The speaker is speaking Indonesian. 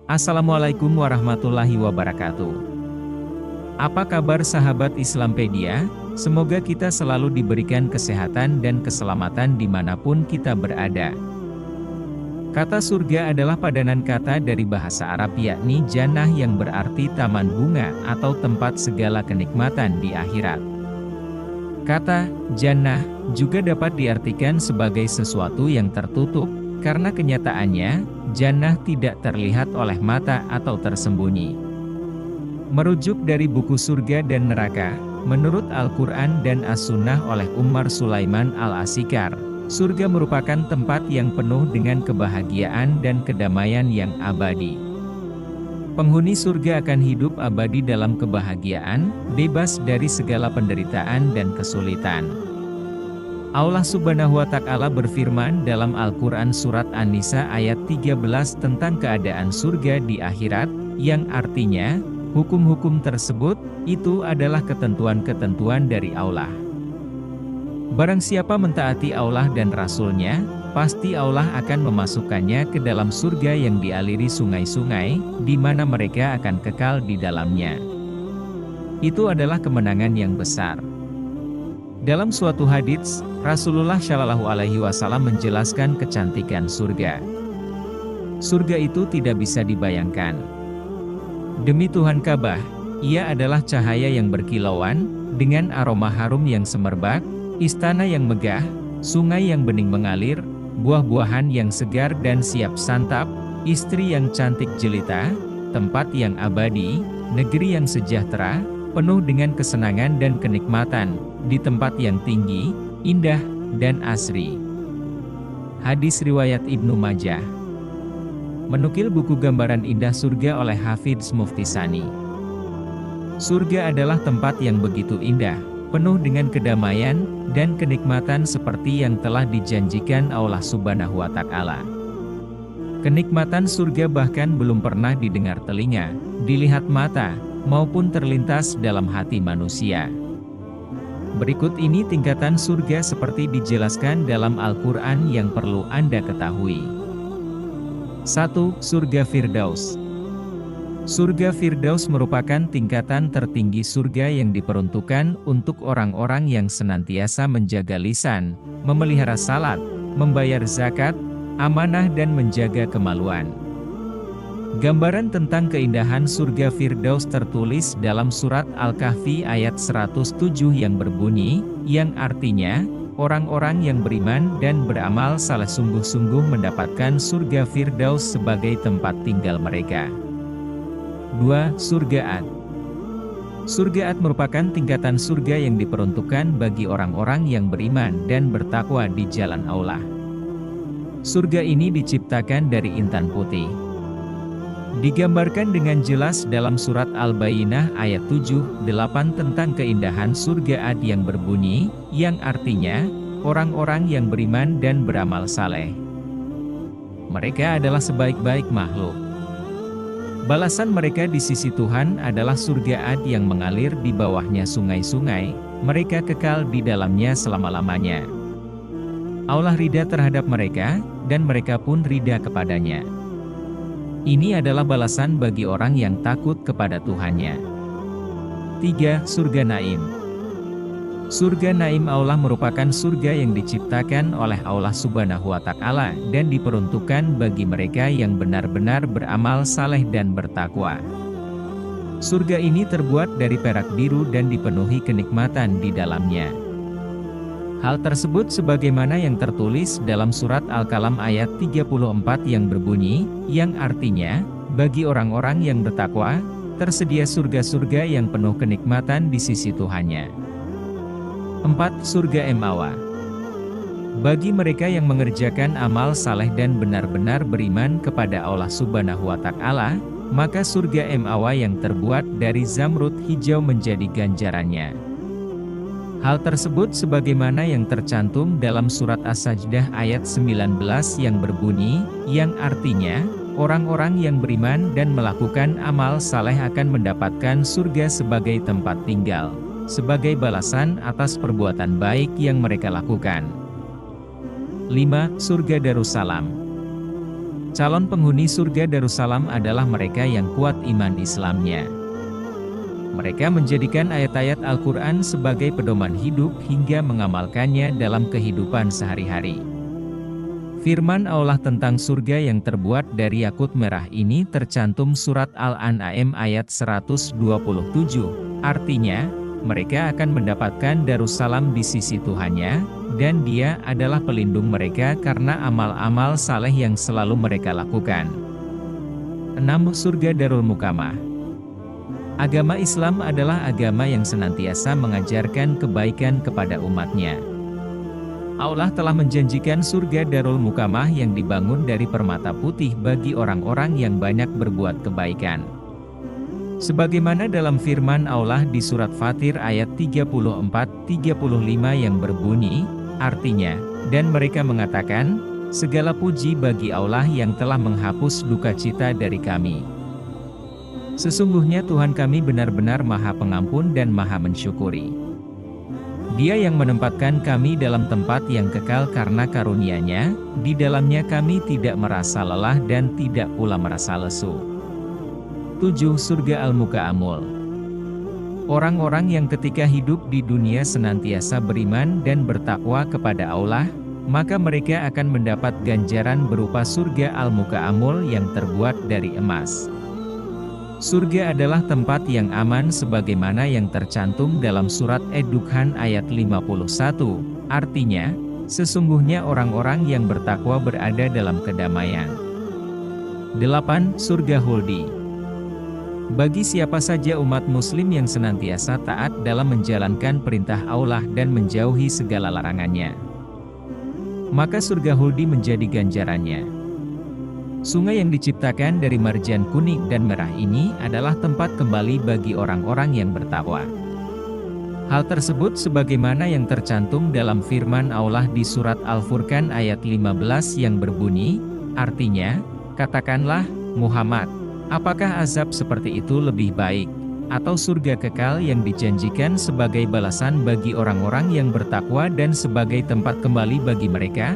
Assalamualaikum warahmatullahi wabarakatuh. Apa kabar sahabat Islampedia? Semoga kita selalu diberikan kesehatan dan keselamatan dimanapun kita berada. Kata surga adalah padanan kata dari bahasa Arab yakni jannah yang berarti taman bunga atau tempat segala kenikmatan di akhirat. Kata jannah juga dapat diartikan sebagai sesuatu yang tertutup, karena kenyataannya, jannah tidak terlihat oleh mata atau tersembunyi. Merujuk dari buku Surga dan Neraka, menurut Al-Quran dan As-Sunnah oleh Umar Sulaiman Al-Asikar, surga merupakan tempat yang penuh dengan kebahagiaan dan kedamaian yang abadi. Penghuni surga akan hidup abadi dalam kebahagiaan, bebas dari segala penderitaan dan kesulitan. Allah Subhanahu wa Ta'ala berfirman dalam Al-Quran Surat An-Nisa ayat 13 tentang keadaan surga di akhirat, yang artinya, hukum-hukum tersebut, itu adalah ketentuan-ketentuan dari Allah. Barang siapa mentaati Allah dan Rasul-Nya, pasti Allah akan memasukkannya ke dalam surga yang dialiri sungai-sungai, di mana mereka akan kekal di dalamnya. Itu adalah kemenangan yang besar. Dalam suatu hadits, Rasulullah Shallallahu Alaihi Wasallam menjelaskan kecantikan surga. Surga itu tidak bisa dibayangkan. Demi Tuhan Ka'bah, ia adalah cahaya yang berkilauan, dengan aroma harum yang semerbak, istana yang megah, sungai yang bening mengalir, buah-buahan yang segar dan siap santap, istri yang cantik jelita, tempat yang abadi, negeri yang sejahtera, penuh dengan kesenangan dan kenikmatan, di tempat yang tinggi, indah, dan asri. Hadis riwayat Ibnu Majah. Menukil buku gambaran indah surga oleh Hafidz Mufti Sani. Surga adalah tempat yang begitu indah, penuh dengan kedamaian, dan kenikmatan seperti yang telah dijanjikan Allah Subhanahu wa Ta'ala. Kenikmatan surga bahkan belum pernah didengar telinga, dilihat mata, maupun terlintas dalam hati manusia. Berikut ini tingkatan surga seperti dijelaskan dalam Al-Quran yang perlu Anda ketahui. 1. Surga Firdaus. Surga Firdaus merupakan tingkatan tertinggi surga yang diperuntukkan untuk orang-orang yang senantiasa menjaga lisan, memelihara salat, membayar zakat, amanah dan menjaga kemaluan. Gambaran tentang keindahan surga Firdaus tertulis dalam surat Al-Kahfi ayat 107 yang berbunyi, yang artinya, orang-orang yang beriman dan beramal saleh sungguh-sungguh mendapatkan surga Firdaus sebagai tempat tinggal mereka. 2. Surga Ad. Surga Ad merupakan tingkatan surga yang diperuntukkan bagi orang-orang yang beriman dan bertakwa di jalan Allah. Surga ini diciptakan dari intan putih. Digambarkan dengan jelas dalam surat Al-Bayyinah ayat 7-8 tentang keindahan surga Ad yang berbunyi, yang artinya, orang-orang yang beriman dan beramal saleh. Mereka adalah sebaik-baik makhluk. Balasan mereka di sisi Tuhan adalah surga Ad yang mengalir di bawahnya sungai-sungai, mereka kekal di dalamnya selama-lamanya. Allah ridha terhadap mereka, dan mereka pun ridha kepadanya. Ini adalah balasan bagi orang yang takut kepada Tuhannya. 3. Surga Naim. Surga Naim Allah merupakan surga yang diciptakan oleh Allah Subhanahu wa Ta'ala dan diperuntukkan bagi mereka yang benar-benar beramal saleh dan bertakwa. Surga ini terbuat dari perak biru dan dipenuhi kenikmatan di dalamnya. Hal tersebut sebagaimana yang tertulis dalam surat Al-Qalam ayat 34 yang berbunyi, yang artinya, bagi orang-orang yang bertakwa, tersedia surga-surga yang penuh kenikmatan di sisi Tuhannya. 4. Surga Mawa. Bagi mereka yang mengerjakan amal saleh dan benar-benar beriman kepada Allah Subhanahu wa Ta'ala, maka surga Mawa yang terbuat dari zamrud hijau menjadi ganjarannya. Hal tersebut sebagaimana yang tercantum dalam surat As-Sajdah ayat 19 yang berbunyi, yang artinya, orang-orang yang beriman dan melakukan amal saleh akan mendapatkan surga sebagai tempat tinggal, sebagai balasan atas perbuatan baik yang mereka lakukan. 5. Surga Darussalam. Calon penghuni surga Darussalam adalah mereka yang kuat iman Islamnya. Mereka menjadikan ayat-ayat Al-Quran sebagai pedoman hidup hingga mengamalkannya dalam kehidupan sehari-hari. Firman Allah tentang surga yang terbuat dari yakut merah ini tercantum surat Al-An'am ayat 127, artinya, mereka akan mendapatkan Darussalam di sisi Tuhannya, dan Dia adalah pelindung mereka karena amal-amal saleh yang selalu mereka lakukan. 6. Surga Darul Mukamah. Agama Islam adalah agama yang senantiasa mengajarkan kebaikan kepada umatnya. Allah telah menjanjikan surga Darul Mukamah yang dibangun dari permata putih bagi orang-orang yang banyak berbuat kebaikan. Sebagaimana dalam firman Allah di surat Fatir ayat 34-35 yang berbunyi, artinya, dan mereka mengatakan, segala puji bagi Allah yang telah menghapus duka cita dari kami. Sesungguhnya Tuhan kami benar-benar Maha Pengampun dan Maha Mensyukuri. Dia yang menempatkan kami dalam tempat yang kekal karena karunia-Nya, di dalamnya kami tidak merasa lelah dan tidak pula merasa lesu. 7. Surga Al-Muka'amul. Orang-orang yang ketika hidup di dunia senantiasa beriman dan bertakwa kepada Allah, maka mereka akan mendapat ganjaran berupa surga Al-Muka'amul yang terbuat dari emas. Surga adalah tempat yang aman sebagaimana yang tercantum dalam surat Ad-Dukhan ayat 51, artinya, sesungguhnya orang-orang yang bertakwa berada dalam kedamaian. 8. Surga Khuldi. Bagi siapa saja umat muslim yang senantiasa taat dalam menjalankan perintah Allah dan menjauhi segala larangannya, maka surga Khuldi menjadi ganjarannya. Sungai yang diciptakan dari marjan kuning dan merah ini adalah tempat kembali bagi orang-orang yang bertakwa. Hal tersebut sebagaimana yang tercantum dalam firman Allah di surat Al-Furqan ayat 15 yang berbunyi, artinya, katakanlah, Muhammad, apakah azab seperti itu lebih baik, atau surga kekal yang dijanjikan sebagai balasan bagi orang-orang yang bertakwa dan sebagai tempat kembali bagi mereka?